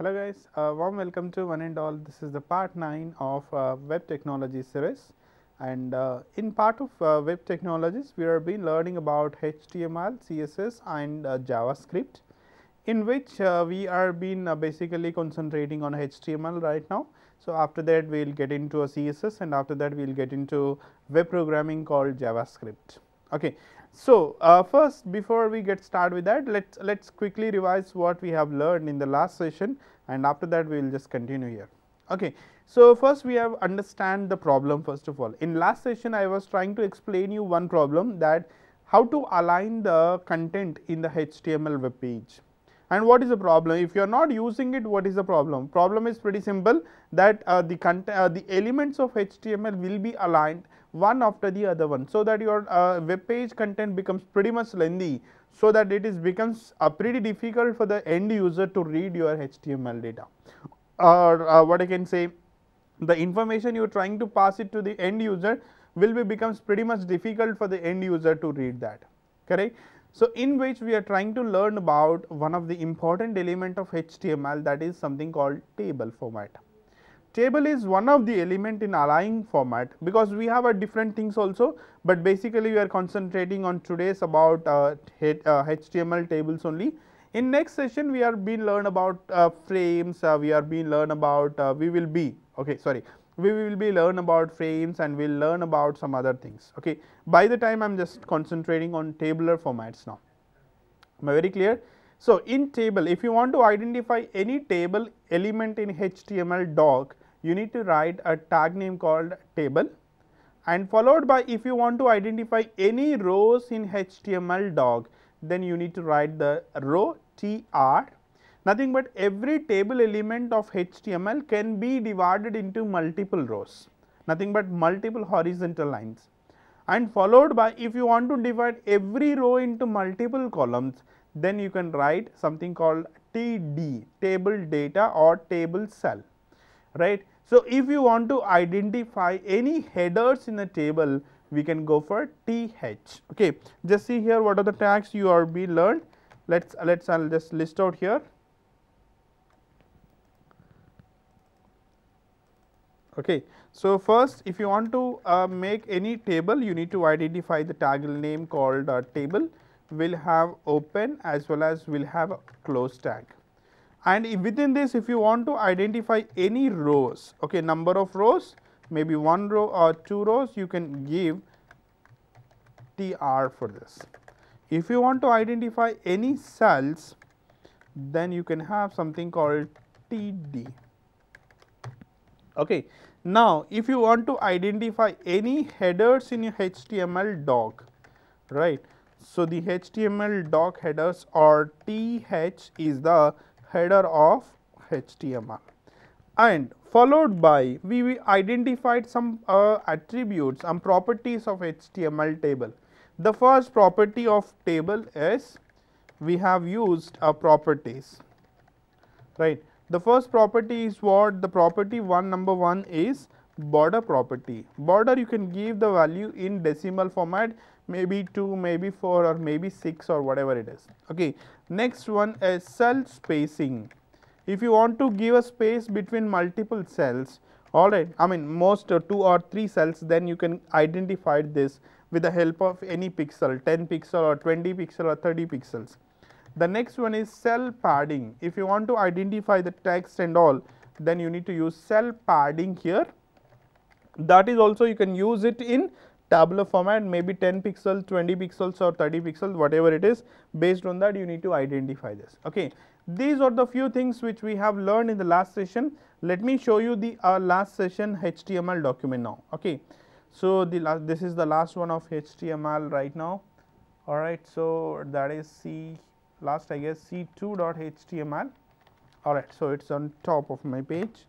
Hello guys, warm welcome to one and all. This is the part 9 of web technology series, and in part of web technologies we are been learning about HTML, CSS and JavaScript, in which we are been basically concentrating on HTML right now. So after that we will get into a CSS, and after that we will get into web programming called JavaScript. Okay. So first, before we get started with that, let's quickly revise what we have learned in the last session, and after that we will just continue here. Okay. So first we have understand the problem. First of all, in last session I was trying to explain you one problem, that how to align the content in the HTML web page. And what is the problem? If you are not using it, what is the problem? Problem is pretty simple, that the elements of HTML will be aligned one after the other one, so that your web page content becomes pretty much lengthy, so that it becomes pretty difficult for the end user to read your HTML data, or what I can say, the information you are trying to pass it to the end user will becomes pretty much difficult for the end user to read that. Correct? So in which we are trying to learn about one of the important element of HTML, that is something called table format. Table is one of the element in aligning format, because we have a different things also, but basically we are concentrating on today's about HTML tables only. In next session we are being learn about frames, we are being learn about we will be learn about frames, and we will learn about some other things. Okay. By the time I am just concentrating on tabular formats now. Am I very clear? So in table, if you want to identify any table element in HTML doc, you need to write a tag name called table, and followed by, if you want to identify any rows in HTML doc, then you need to write the row tr. Nothing but every table element of HTML can be divided into multiple rows, nothing but multiple horizontal lines, and followed by, if you want to divide every row into multiple columns, then you can write something called TD, table data or table cell, right. So if you want to identify any headers in a table, we can go for TH. Okay. Just see here what are the tags you are being learned. I'll just list out here. Okay. So first, if you want to make any table, you need to identify the tag name called table. Will have open as well as will have a close tag, and within this, if you want to identify any rows, okay, number of rows, maybe 1 row or 2 rows, you can give TR for this. If you want to identify any cells, then you can have something called TD. Okay. Now if you want to identify any headers in your HTML doc, right. So the HTML doc headers, or TH, is the header of HTML, and followed by, we identified some attributes, some properties of HTML table. The first property of table is, we have used properties, right. The first property is what? The property number 1 is border property. Border, you can give the value in decimal format, maybe 2, maybe 4, or maybe 6, or whatever it is. Okay. Next one is cell spacing. If you want to give a space between multiple cells, alright, I mean most 2 or 3 cells, then you can identify this with the help of any pixel, 10 pixel or 20 pixel or 30 pixels. The next one is cell padding. If you want to identify the text and all, then you need to use cell padding here. That is also, you can use it in tabular format, maybe 10 pixels, 20 pixels or 30 pixels, whatever it is. Based on that, you need to identify this. Okay. These are the few things which we have learned in the last session. Let me show you the last session HTML document now. Okay. So this is the last one of HTML right now. Alright. So that is last I guess c2.html. Alright. So it's on top of my page.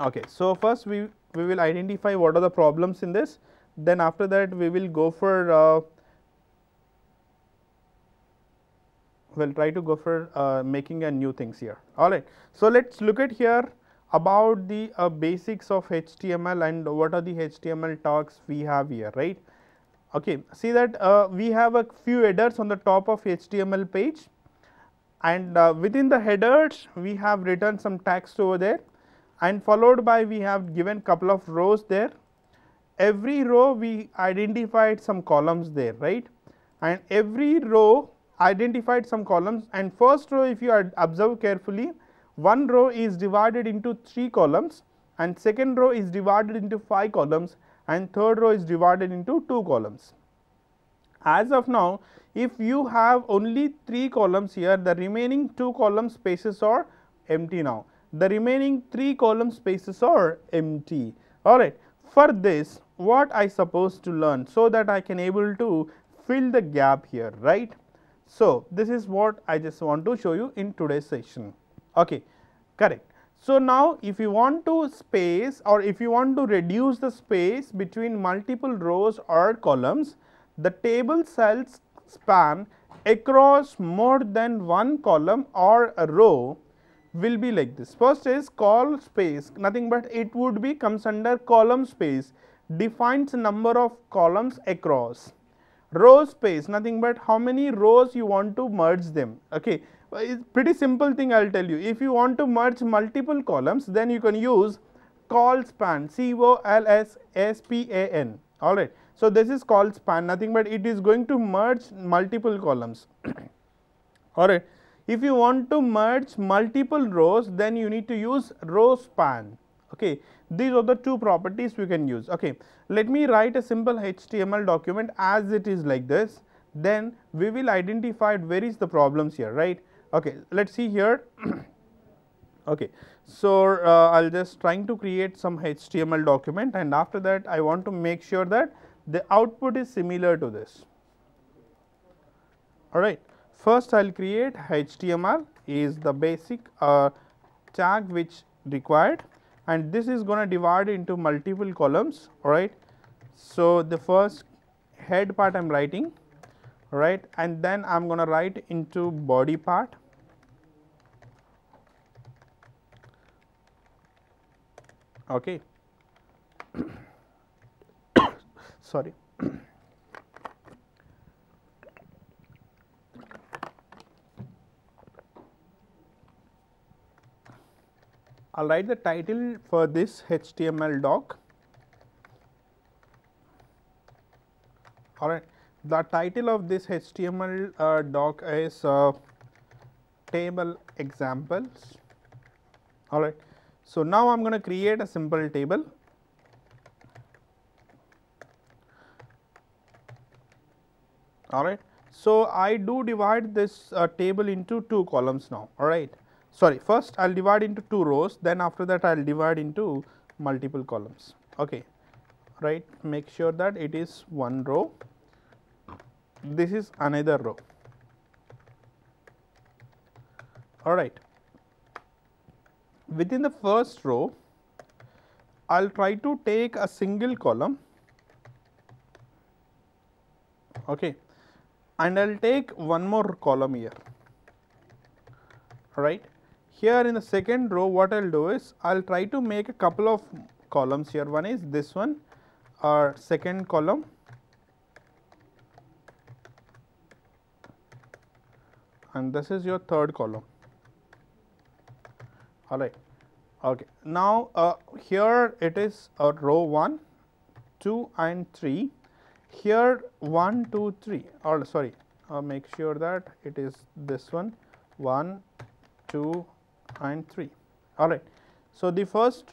Okay. So first we will identify what are the problems in this, then after that we will go for we'll try to go for making a new things here. Alright. So let's look at here about the basics of HTML and what are the HTML tags we have here, right. Okay. See that we have a few headers on the top of HTML page, and within the headers we have written some text over there, and followed by we have given couple of rows there. Every row we identified some columns there, right, and every row identified some columns, and first row, if you observe carefully, one row is divided into 3 columns, and second row is divided into 5 columns, and third row is divided into 2 columns. As of now, if you have only 3 columns here, the remaining 2 column spaces are empty now. The remaining 3 column spaces are empty. Alright. For this, what I supposed to learn, so that I can able to fill the gap here, right. So, this is what I just want to show you in today's session. Okay, correct. So, now if you want to space, or if you want to reduce the space between multiple rows or columns, the table cells span across more than one column or a row will be like this. First is call space, nothing but it would be comes under column space, defines number of columns across. Row space, nothing but how many rows you want to merge them. Okay, it's pretty simple thing, I will tell you. If you want to merge multiple columns, then you can use call span, COLSSPAN. All right. So, this is called span, nothing but it is going to merge multiple columns. All right. If you want to merge multiple rows, then you need to use row span. Okay. These are the two properties we can use. Okay. Let me write a simple HTML document as it is like this. Then we will identify where is the problems here, right. Okay. Let us see here. Okay. So, I will just trying to create some HTML document, and after that I want to make sure that the output is similar to this. All right. First, I will create HTML is the basic tag which required, and this is going to divide into multiple columns. All right. So, the first head part I am writing, right, and then I am going to write into body part. Okay. Sorry. I'll write the title for this HTML doc. All right. The title of this HTML doc is table examples. All right. So, now I am going to create a simple table. All right. So, I do divide this table into 2 columns now. All right. Sorry, first I will divide into 2 rows, then after that I will divide into multiple columns. Okay. Right. Make sure that it is one row. This is another row. All right. Within the first row, I will try to take a single column, okay, and I will take one more column here. All right. Here in the second row, what I will do is I will try to make a couple of columns here. One is this one, our second column, and this is your third column. All right. Okay. Now, here it is row 1, 2 and 3. Here 1, 2, 3, or sorry, make sure that it is this one, 1, 2 and 3. All right. So, the first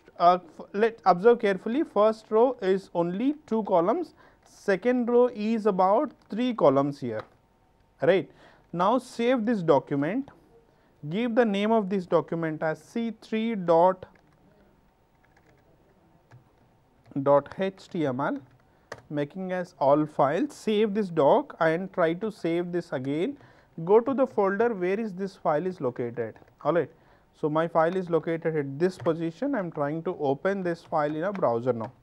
let observe carefully, first row is only 2 columns, second row is about 3 columns here, right. Now, save this document, give the name of this document as c3.html, making as all files, save this doc and try to save this again, go to the folder where is this file is located. All right. So, my file is located at this position, I am trying to open this file in a browser now.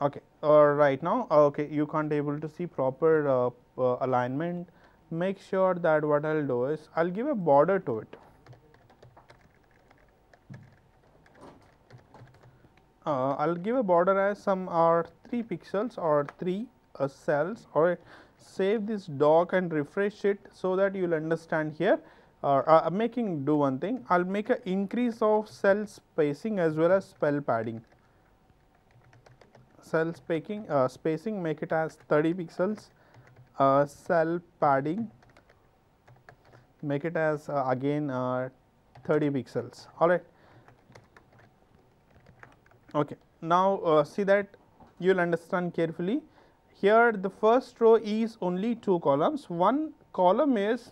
Okay. Right now, okay, you can't able to see proper alignment. Make sure that what I will do is I will give a border to it. I will give a border as some are 3 pixels or 3 cells, or save this doc and refresh it so that you will understand here. Do one thing, I will make an increase of cell spacing as well as cell padding. Cell spacing make it as 30 pixels, cell padding make it as again 30 pixels. Alright. Okay. Now, see that you will understand carefully. Here the first row is only 2 columns, one column is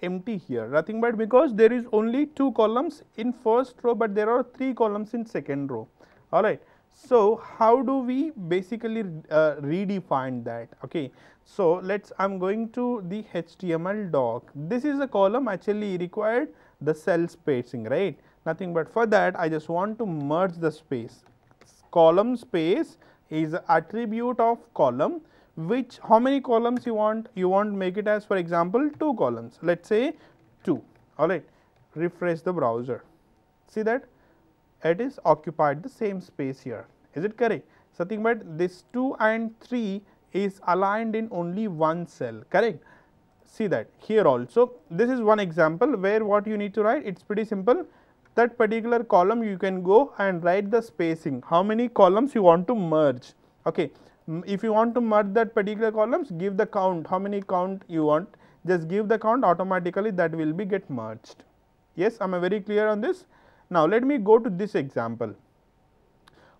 empty here, nothing but because there is only 2 columns in first row, but there are 3 columns in second row. Alright. So, how do we basically redefine that? Okay. So, I am going to the HTML doc. This is a column actually required the cell spacing, right? Nothing but for that I just want to merge the space. Column space is an attribute of column, which how many columns you want? You want to make it as, for example, 2 columns. Let us say 2. Alright. Refresh the browser. See that it is occupied the same space here. Is it correct? Something but this 2 and 3 is aligned in only one cell, correct? See that here also. This is one example where what you need to write, it is pretty simple. That particular column you can go and write the spacing, how many columns you want to merge. Okay. If you want to merge that particular columns, give the count, how many count you want, just give the count, automatically that will be get merged. Yes, am I very clear on this? Now, let me go to this example.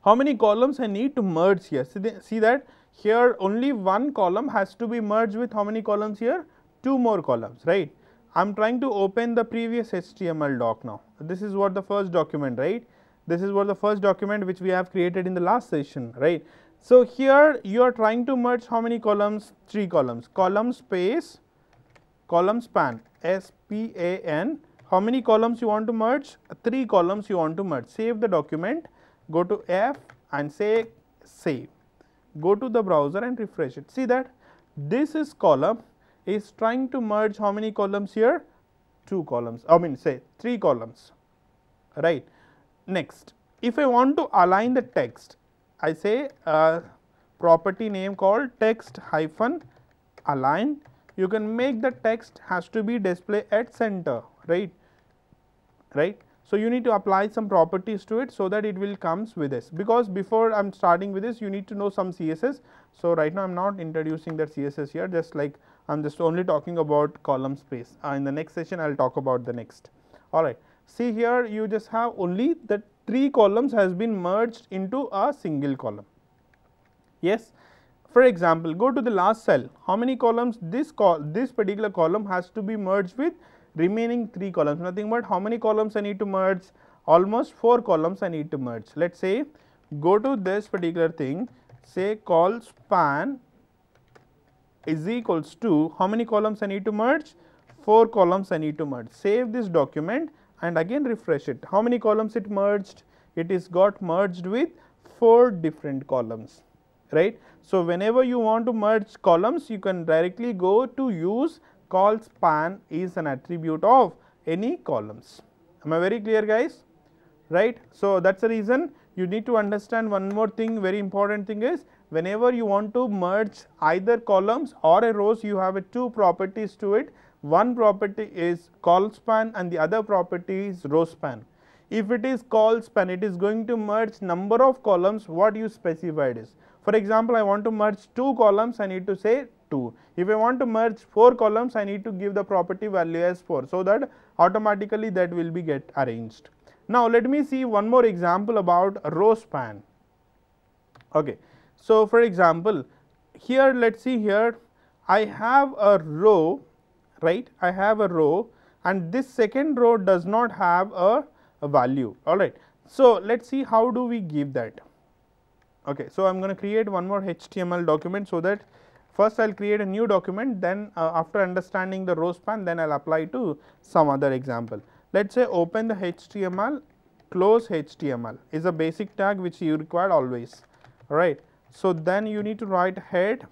How many columns I need to merge here? See that here only one column has to be merged with how many columns here? 2 more columns, right? I am trying to open the previous HTML doc now. This is what the first document, right? This is what the first document which we have created in the last session, right? So, here you are trying to merge how many columns? 3 columns. Column space, column span, SPAN. How many columns you want to merge? 3 columns you want to merge. Save the document, go to F and say save. Go to the browser and refresh it. See that this is column is trying to merge how many columns here? 2 columns, I mean say 3 columns, right. Next, if I want to align the text, I say property name called text hyphen align. You can make the text has to be display at center, right. So, you need to apply some properties to it so that it will comes with this, because before I am starting with this you need to know some CSS. So, right now I am not introducing that CSS here, just like I am just only talking about column space. In the next session I will talk about the next. Alright. See here you just have only the 3 columns has been merged into a single column. Yes. For example, go to the last cell. How many columns? This particular column has to be merged with remaining 3 columns, nothing but how many columns I need to merge? Almost 4 columns I need to merge. Let us say go to this particular thing, say call span is equals to how many columns I need to merge? 4 columns I need to merge. Save this document and again refresh it. How many columns it merged? It is got merged with 4 different columns, right. So, whenever you want to merge columns, you can directly go to use call span is an attribute of any columns. Am I very clear, guys? Right. So, that is the reason you need to understand one more thing, very important thing is whenever you want to merge either columns or a rows, you have 2 properties to it. One property is call span and the other property is row span. If it is call span, it is going to merge number of columns what you specified is. For example, I want to merge 2 columns, I need to say 2. If I want to merge 4 columns, I need to give the property value as 4, so that automatically that will be get arranged. Now, let me see one more example about row span. Okay. So, for example, here let us see here I have a row, right. I have a row and this second row does not have a value, alright. So, let us see how do we give that. Okay. So, I am going to create one more HTML document, so that first I will create a new document, then after understanding the row span, then I will apply to some other example. Let us say open the HTML, close HTML is a basic tag which you require always, alright. So, then you need to write head,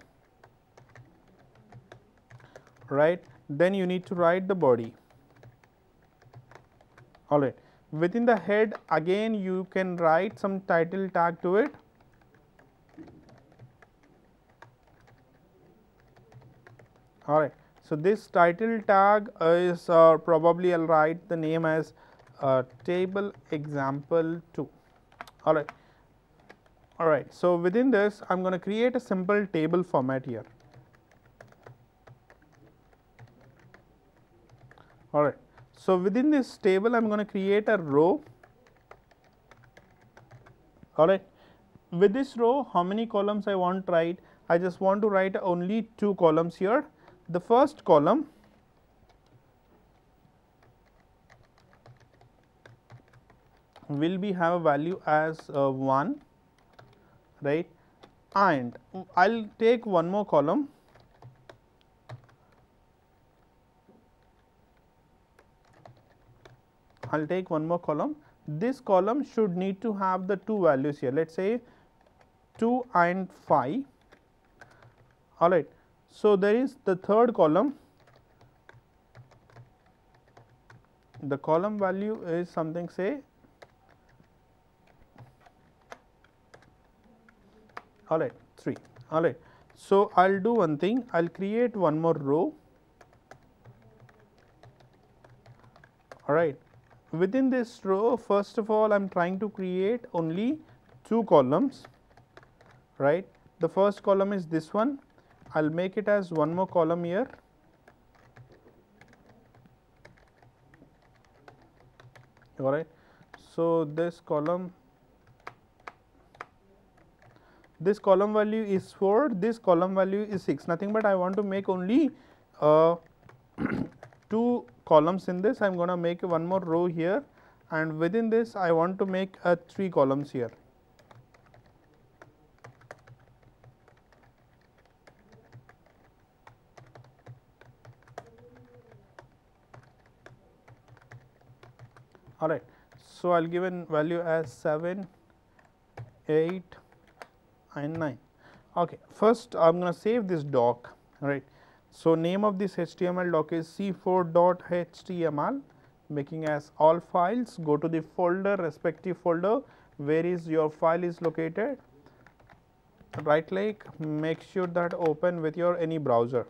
right, then you need to write the body, alright. Within the head again you can write some title tag to it, Alright. So, this title tag is probably I will write the name as table example 2. Alright. Alright. So, within this I am going to create a simple table format here. Alright. So, within this table I am going to create a row. Alright. With this row, how many columns I want to write? I just want to write only 2 columns here. The first column will be have a value as 1, right, and I will take one more column. I will take one more column. This column should need to have the 2 values here. Let us say 2 and 5. All right. So, there is the third column. The column value is something say all right 3. All right. So, I will do one thing. I will create one more row. All right. Within this row, first of all, I am trying to create only 2 columns, right. The first column is this one. I will make it as one more column here. All right. So, this column value is 4, this column value is 6, nothing but I want to make only 2 columns in this. I am going to make one more row here, and within this I want to make 3 columns here. All right. So, I will give a value as 7, 8 and 9. Okay. First, I am going to save this doc, right. So, name of this HTML doc is c4.html, making as all files. Go to the folder, respective folder where is your file is located, right click, make sure that open with your any browser.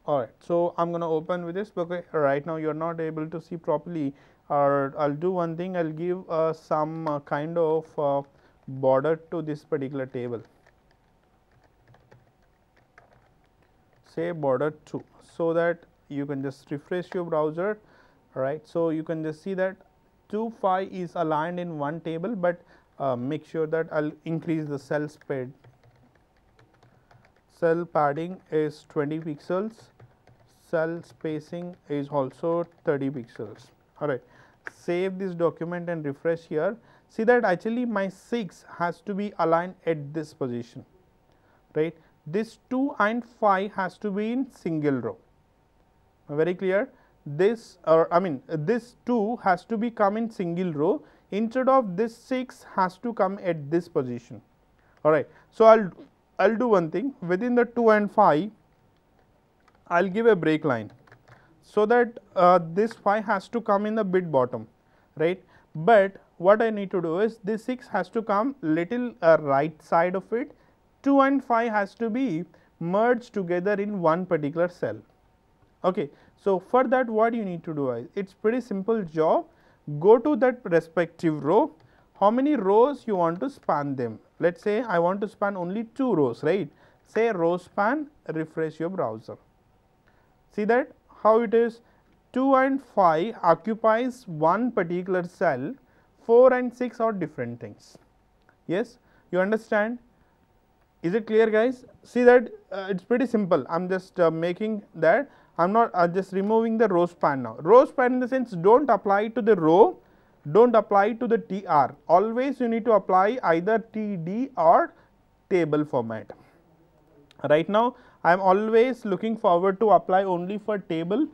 All right. So, I am going to open with this because right now you are not able to see properly, or I will do one thing, I will give some kind of border to this particular table, say border 2, so that you can just refresh your browser, right. So, you can just see that 2 5 is aligned in one table, but make sure that I will increase the cell speed. Cell padding is 20 pixels, cell spacing is also 30 pixels. All right. Save this document and refresh here. See that actually my 6 has to be aligned at this position, right. This 2 and 5 has to be in single row. Very clear. This this 2 has to be come in single row, instead of this 6 has to come at this position. All right. So, I will do one thing, within the 2 and 5 I will give a break line, so that this 5 has to come in the bit bottom, right. But what I need to do is this 6 has to come little right side of it, 2 and 5 has to be merged together in one particular cell. Okay. So, for that what you need to do is, it is pretty simple job. Go to that respective row, how many rows you want to span them. Let us say I want to span only 2 rows, right. Say row span, refresh your browser. See that how it is, 2 and 5 occupies one particular cell, 4 and 6 are different things. Yes, you understand? Is it clear, guys? See that it is pretty simple. I am just making that, I am not just removing the row span now. Row span in the sense, do not apply to the row, do not apply to the TR. Always you need to apply either TD or table format. Right now, I am always looking forward to apply only for table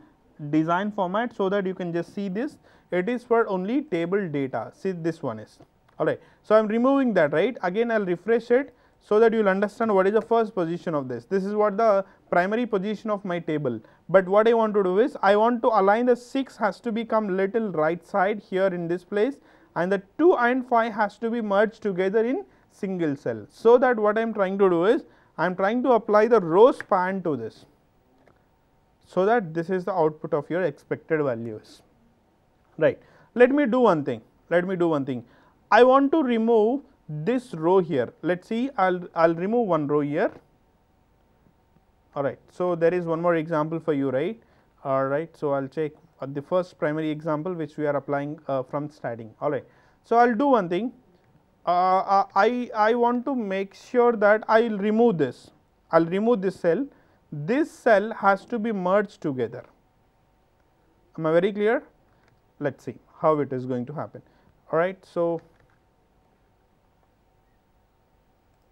design format, so that you can just see this. It is for only table data. See, this one is all right. So, I am removing that, right. Again, I will refresh it, so that you will understand what is the first position of this. This is what the primary position of my table. But what I want to do is, I want to align the 6 has to become little right side here in this place, and the 2 and 5 has to be merged together in single cell. So, that what I am trying to do is, I am trying to apply the row span to this. so that this is the output of your expected values, right. Let me do one thing. I want to remove this row here. Let's see, I'll remove one row here. All right. So, there is one more example for you, right. All right. So, I'll check the first primary example which we are applying from starting. All right. So, I'll do one thing. I want to make sure that I'll remove this. I'll remove this cell. This cell has to be merged together. Am I very clear? Let's see how it is going to happen. All right. So,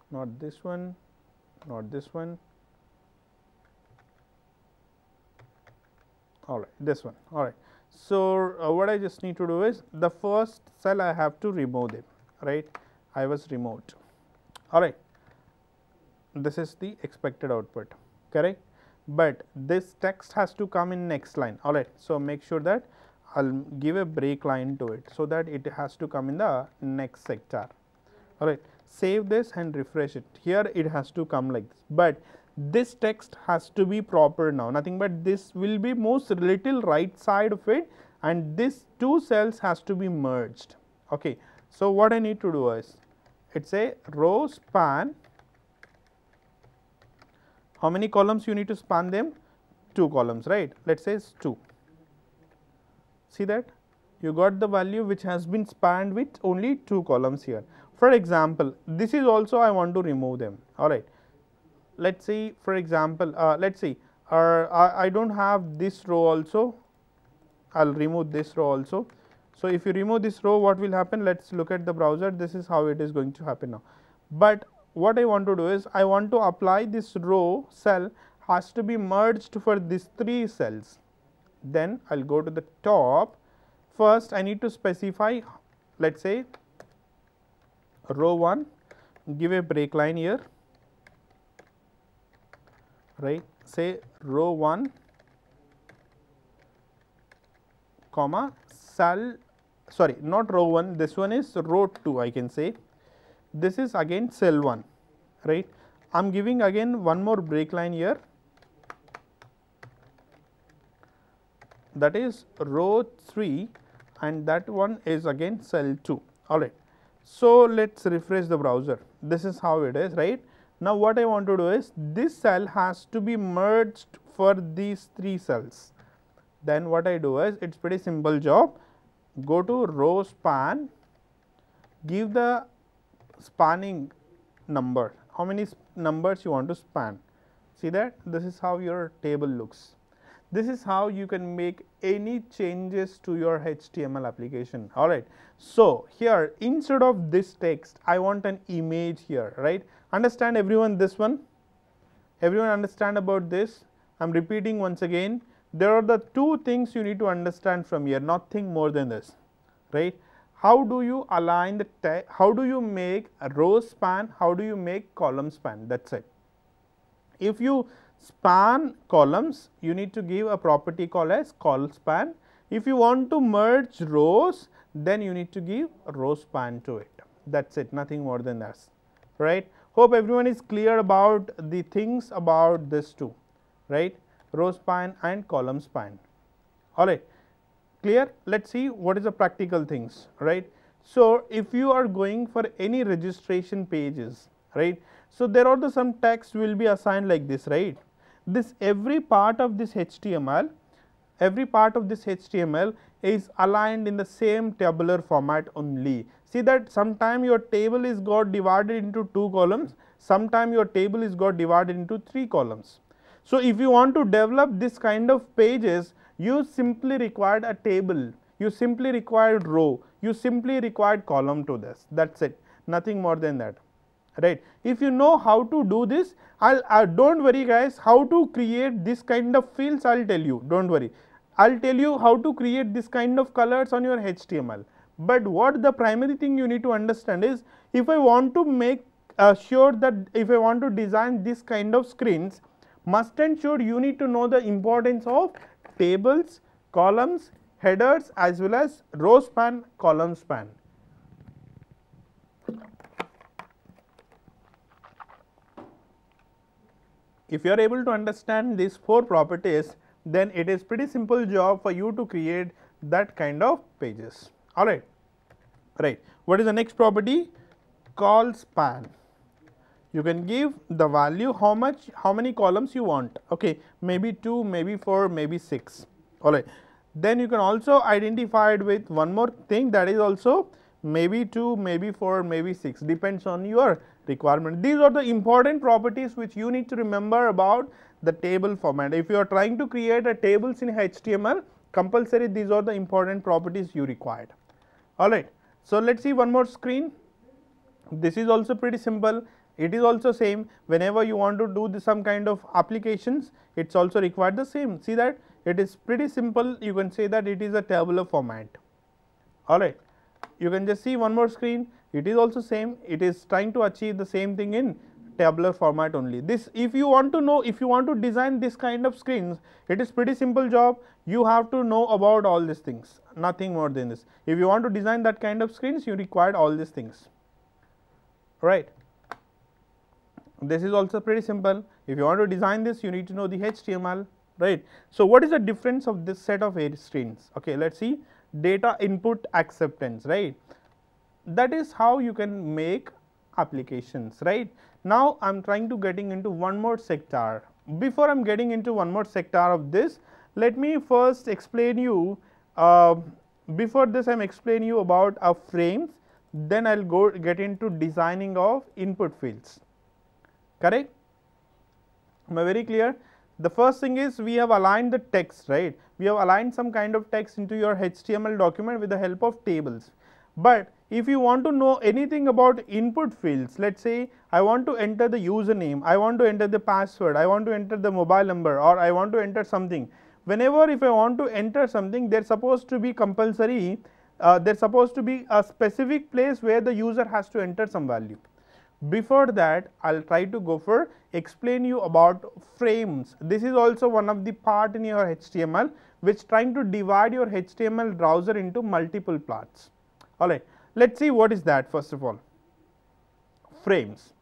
not this one, not this one. All right, this one. All right. So, what I just need to do is the first cell I have to remove them, right. I was removed. All right. This is the expected output, correct, but this text has to come in next line. All right. So, make sure that I'll give a break line to it, so that it has to come in the next sector. All right. Save this and refresh it. Here it has to come like this, but this text has to be proper now, nothing but this will be most little right side of it, and this two cells has to be merged. Okay. So, what I need to do is, it is a row span. How many columns you need to span them? 2 columns, right. Let us say 2. See that you got the value which has been spanned with only 2 columns here. For example, this is also I want to remove them. All right. Let us see, for example, let us see, I do not have this row also, I will remove this row also. So, if you remove this row, what will happen? Let us look at the browser. This is how it is going to happen now. But what I want to do is, I want to apply this row cell has to be merged for these 3 cells. Then I will go to the top. First, I need to specify, let us say, row 1, give a break line here, right. Say row 1, comma, cell, sorry, not row 1, this one is row 2, I can say. This is again cell 1, right. I am giving again one more break line here, that is row 3, and that one is again cell 2. All right. So, let us refresh the browser. This is how it is, right. Now, what I want to do is, this cell has to be merged for these 3 cells. Then what I do is, it is pretty simple job. Go to row span, give the spanning number, how many numbers you want to span. See that this is how your table looks. This is how you can make any changes to your HTML application. All right. So, here instead of this text, I want an image here, right. Understand everyone this one? Everyone understand about this? I am repeating once again. There are the 2 things you need to understand from here, nothing more than this, right. How do you align the text? How do you make a row span? How do you make column span? That is it. If you span columns, you need to give a property called as col span. If you want to merge rows, then you need to give a row span to it. That is it, nothing more than that, right. Hope everyone is clear about the things about this too, right, row span and column span. All right, clear. Let us see what is the practical things, right. So, if you are going for any registration pages, right, so there are some text will be assigned like this, right. This every part of this HTML, is aligned in the same tabular format only. See that sometime your table is got divided into 2 columns, sometime your table is got divided into 3 columns. So, if you want to develop this kind of pages, you simply required a table, you simply required row, you simply required column to this, that is it, nothing more than that, right. If you know how to do this, don't worry guys, how to create this kind of fields, I will tell you, don't worry. I will tell you how to create this kind of colors on your HTML. But what the primary thing you need to understand is, if I want to make sure that if I want to design this kind of screens, must and should you need to know the importance of tables, columns, headers as well as row span, column span. If you are able to understand these 4 properties, then it is pretty simple job for you to create that kind of pages. All right. Right. What is the next property? Call span. You can give the value how many columns you want. Okay, maybe 2, maybe 4, maybe 6. All right. Then you can also identify it with one more thing, that is also maybe 2, maybe 4, maybe 6, depends on your requirement. These are the important properties which you need to remember about the table format. If you are trying to create a tables in HTML, compulsory these are the important properties you required. All right. So let's see one more screen. This is also pretty simple. It is also same. Whenever you want to do some kind of applications, it's also required the same. See that it is pretty simple. You can say that it is a tabular format. All right. You can just see one more screen. It is also same. It is trying to achieve the same thing in tabular format only. This, if you want to know, if you want to design this kind of screens, it is pretty simple job. You have to know about all these things, nothing more than this. If you want to design that kind of screens, you require all these things. Right. This is also pretty simple. If you want to design this, you need to know the HTML, right. So what is the difference of this set of screens? Okay, let's see. Data input acceptance, right. That is how you can make applications, right. Now I'm trying to getting into one more sector. Before I'm getting into one more sector of this, let me first explain you, before this I'm explaining you about frames, then I'll get into designing of input fields. Correct? Am I very clear? The first thing is we have aligned the text, right. We have aligned some kind of text into your HTML document with the help of tables. But if you want to know anything about input fields, let's say I want to enter the username, I want to enter the password, I want to enter the mobile number, or I want to enter something. Whenever if I want to enter something, there's supposed to be compulsory, there's supposed to be a specific place where the user has to enter some value. Before that, I'll try to go for explain you about frames. This is also one of the part in your HTML which trying to divide your HTML browser into multiple parts. All right, let's see what is that. First of all, frames.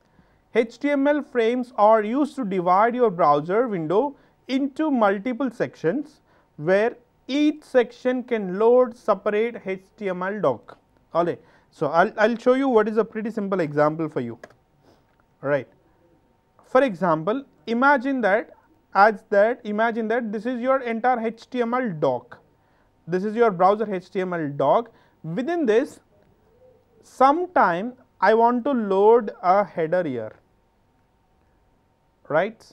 HTML frames are used to divide your browser window into multiple sections where each section can load separate HTML doc. All right. So I'll show you what is a pretty simple example for you. All right. For example, imagine that this is your entire HTML doc. This is your browser HTML doc. Within this, sometime I want to load a header here, right?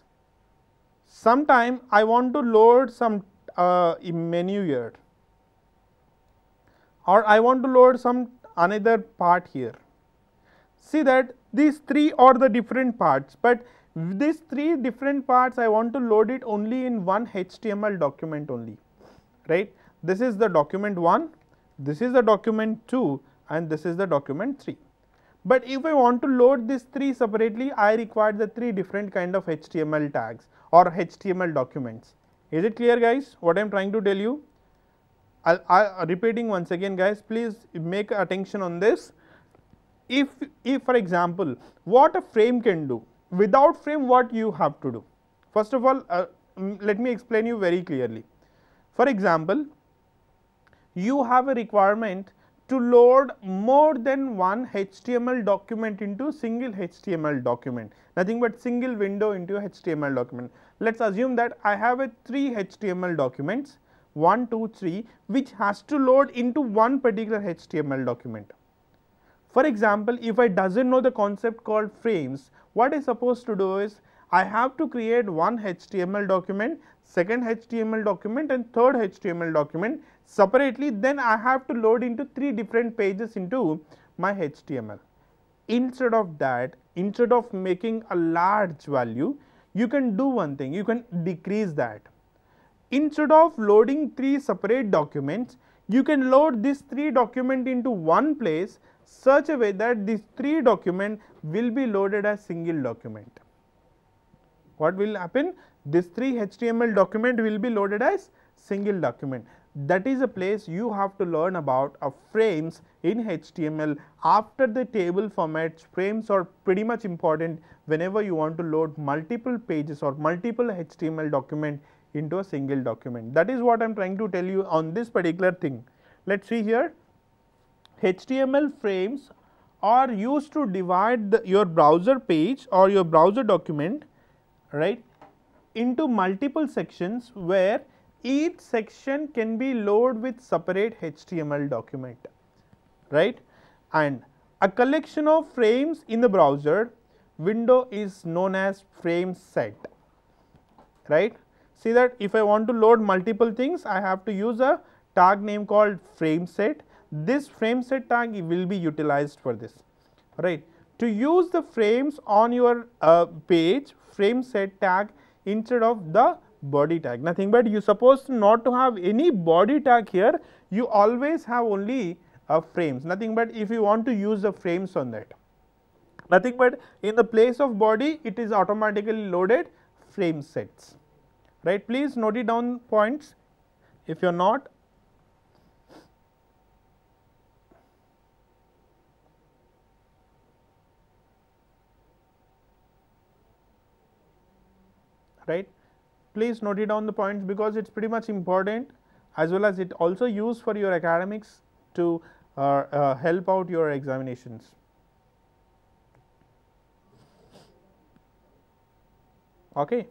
Sometime I want to load some menu here, or I want to load some another part here. See that these three are the different parts, but these three different parts I want to load it only in one HTML document only, right? This is the document 1, this is the document 2, and this is the document 3. But if I want to load these three separately, I require the three different kind of HTML tags or HTML documents. Is it clear, guys, what I am trying to tell you? I'll repeating once again, guys, please make attention on this. If for example, what a frame can do, without frame what you have to do. First of all, let me explain you very clearly. For example, you have a requirement to load more than one HTML document into single HTML document, nothing but single window into a HTML document. Let's assume that I have a 3 HTML documents, 1, 2, 3, which has to load into one particular HTML document. For example, if I doesn't know the concept called frames, what I supposed to do is I have to create one HTML document, second HTML document, and third HTML document separately. Then I have to load into 3 different pages into my HTML. Instead of that, instead of making a large value, you can do one thing, you can decrease that. Instead of loading 3 separate documents, you can load these 3 documents into one place, such a way that these 3 documents will be loaded as single document. What will happen? This 3 HTML document will be loaded as single document. That is a place you have to learn about frames in HTML. After the table formats, frames are pretty much important whenever you want to load multiple pages or multiple HTML document into a single document. That is what I am trying to tell you on this particular thing. Let us see here. HTML frames are used to divide your browser page or your browser document, right, into multiple sections where each section can be loaded with separate HTML document, right. And a collection of frames in the browser window is known as frame set, right. See that if I want to load multiple things, I have to use a tag name called frame set. This frame set tag will be utilized for this, right. To use the frames on your page, frame set tag instead of the body tag, nothing but you supposed not to have any body tag here, you always have only frames, nothing but if you want to use the frames on that, nothing but in the place of body it is automatically loaded frame sets, right. Please note it down points if you are not. Right. Please note it down the points because it is pretty much important, as well as it also used for your academics to help out your examinations. Okay.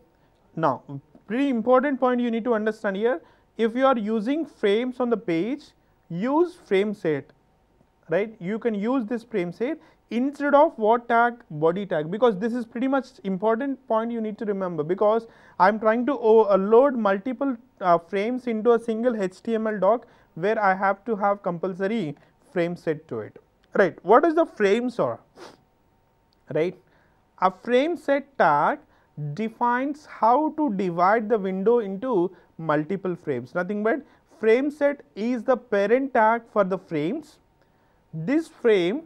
Now, pretty important point you need to understand here, if you are using frames on the page, use frame set, right. You can use this frame set instead of what tag, body tag, because this is pretty much important point you need to remember, because I am trying to load multiple frames into a single HTML doc where I have to have compulsory frame set to it, right. What is the frames are, right. A frame set tag defines how to divide the window into multiple frames, nothing but frame set is the parent tag for the frames. This frame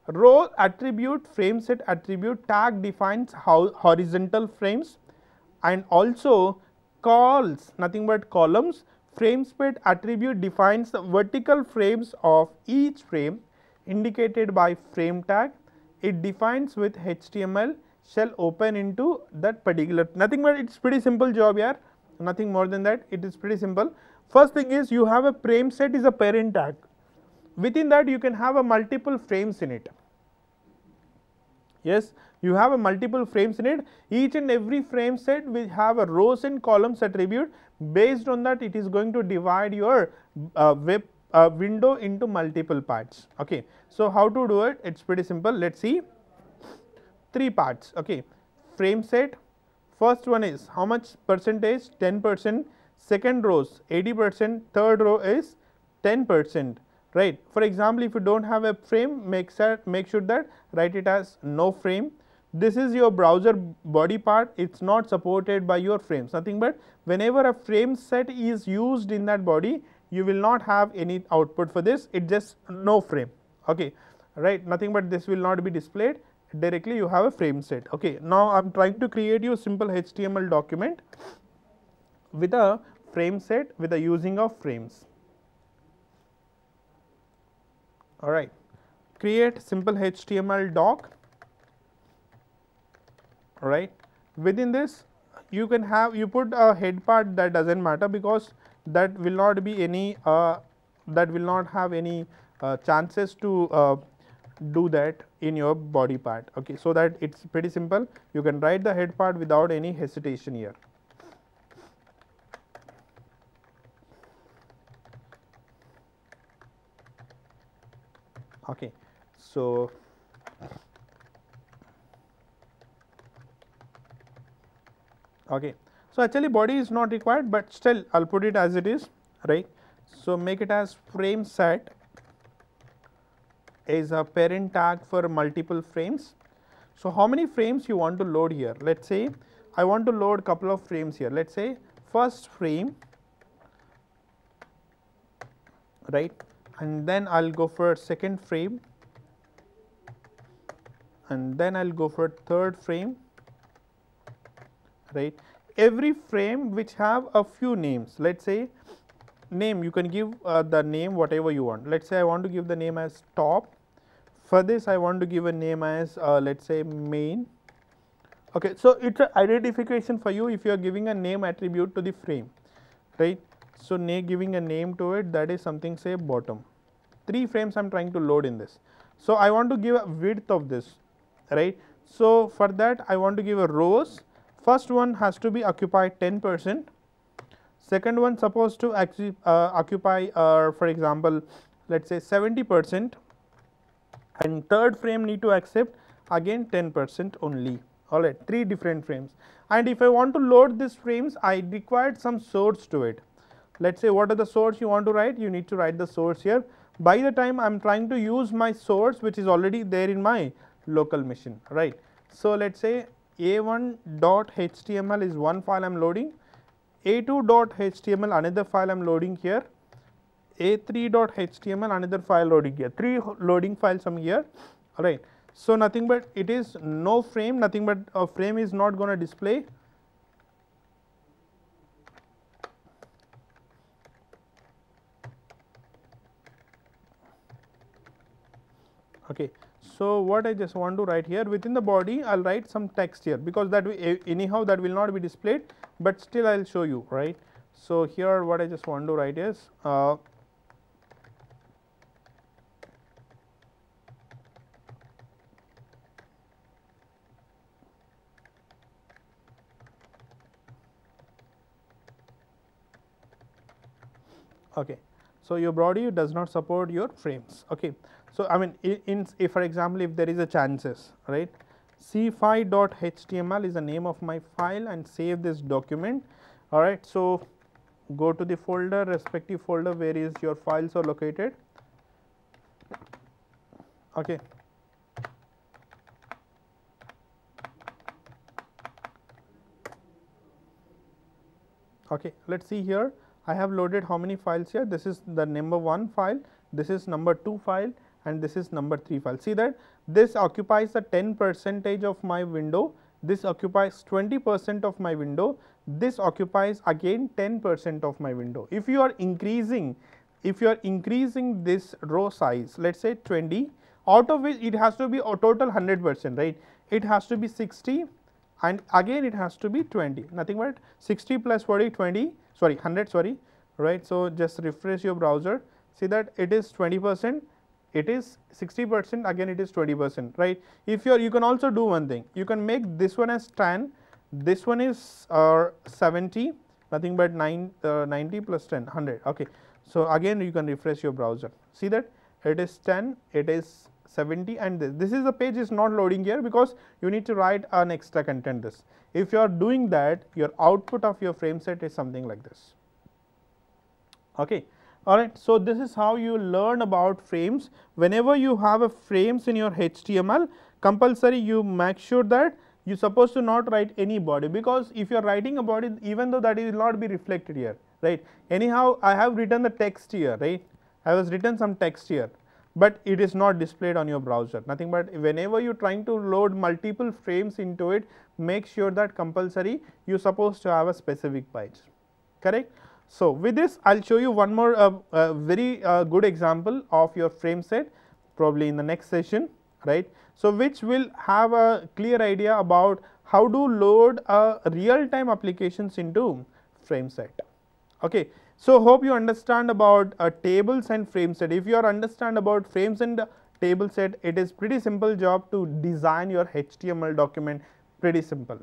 row attribute, frame set attribute tag defines how horizontal frames, and also calls, nothing but columns. Frame set attribute defines the vertical frames of each frame indicated by frame tag. It defines with HTML shall open into that particular, nothing but it is pretty simple job here, nothing more than that, it is pretty simple. First thing is you have a frame set is a parent tag. Within that you can have a multiple frames in it. Yes, you have a multiple frames in it. Each and every frame set will have a rows and columns attribute. Based on that, it is going to divide your web window into multiple parts. Okay. So, how to do it? It's pretty simple. Let's see. 3 parts. Okay. Frame set. First one is how much percentage? 10%. Second rows 80%. Third row is 10%. Right. For example, if you don't have a frame, make sure that write it as no frame. This is your browser body part, it is not supported by your frames, nothing but whenever a frame set is used in that body, you will not have any output for this, it just no frame. Okay. Right. Nothing but this will not be displayed, directly you have a frame set. Okay. Now, I am trying to create you a simple HTML document with a frame set with the using of frames. All right, create simple HTML doc. All right, within this you can have, you put a head part, that doesn't matter because that will not be any that will not have any chances to do that in your body part. Okay, so that it's pretty simple, you can write the head part without any hesitation here. Okay. So, okay. So, actually body is not required, but still I will put it as it is, right. So, make it as frame set is a parent tag for multiple frames. So, how many frames you want to load here? Let us say I want to load couple of frames here. Let us say first frame, right, and then I will go for second frame, and then I will go for third frame, right. Every frame which have a few names, let us say name, you can give the name whatever you want. Let us say I want to give the name as top, for this I want to give a name as let us say main. Okay, so it's an identification for you if you are giving a name attribute to the frame, right? So giving a name to it, that is something, say bottom. 3 frames I'm trying to load in this. So I want to give a width of this, right? So for that I want to give a rows. First one has to be occupied 10%. Second one supposed to actually occupy for example, let's say 70%, and third frame need to accept again 10% only. Alright, 3 different frames. And if I want to load these frames, I required some source to it. Let's say what are the source you want to write, you need to write the source here. By the time I'm trying to use my source which is already there in my local machine, right? So let's say a1.html is one file I'm loading, a2.html another file I'm loading here, a3.html another file loading here, 3 loading files from here, alright. So nothing but it is no frame, nothing but a frame is not going to display. Okay, so what I just want to write here, within the body I'll write some text here, because that anyhow that will not be displayed, but still I'll show you, right? So here what I just want to write is okay, so your body does not support your frames. Okay, so I mean if for example if there is a chances, right, c5.html is the name of my file and save this document. Alright, so go to the folder, respective folder where is your files are located. Okay, okay, let's see here. I have loaded how many files here. This is the number 1 file, this is number 2 file, and this is number 3 file. See that this occupies the 10% of my window, this occupies 20% of my window, this occupies again 10% of my window. If you are increasing this row size, let's say 20, out of which it has to be a total 100%, right? It has to be 60 and again it has to be 20, nothing but 60 plus 40, 20, sorry 100, sorry, right? So just refresh your browser, see that it is 20%, it is 60%, again it is 20%, right? If you can also do one thing, you can make this one as 10, this one is 70, nothing but 90 plus 10, 100. Okay, so again you can refresh your browser, see that it is 10, it is 70, and this is the page is not loading here because you need to write an extra content this. If you are doing that, your output of your frame set is something like this. Okay, alright, so this is how you learn about frames. Whenever you have a frames in your HTML, compulsory you make sure that you are supposed to not write any body, because if you are writing a body, even though that will not be reflected here, right? Anyhow I have written the text here, right? I was written some text here, but it is not displayed on your browser, nothing but whenever you are trying to load multiple frames into it, make sure that compulsory you are supposed to have a specific page, correct? So with this I will show you one more very good example of your frame set probably in the next session, right? So which will have a clear idea about how to load real time applications into frame set. Okay, so hope you understand about tables and frame set. If you are understand about frames and table set, it is pretty simple job to design your HTML document, pretty simple.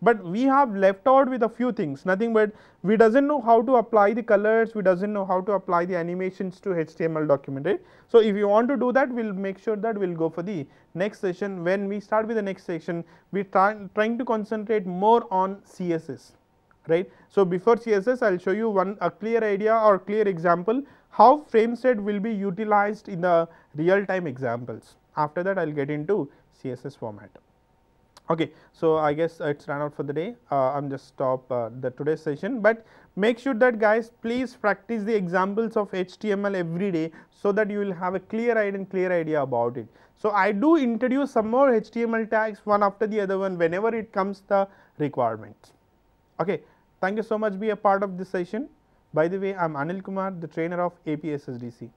But we have left out with a few things, nothing but we doesn't know how to apply the colors, we doesn't know how to apply the animations to HTML document, right? So if you want to do that, we'll make sure that we'll go for the next session. When we start with the next session, we trying to concentrate more on CSS, right? So before CSS, I'll show you a clear idea or clear example how frame set will be utilized in the real time examples. After that, I'll get into CSS format. Okay, so I guess it's run out for the day. I'm just stop the today's session, but make sure that guys please practice the examples of HTML every day so that you will have a clear idea about it. So I do introduce some more HTML tags one after the other one whenever it comes the requirements. Okay, thank you so much. Be a part of this session. By the way, I'm Anil Kumar, the trainer of APSSDC.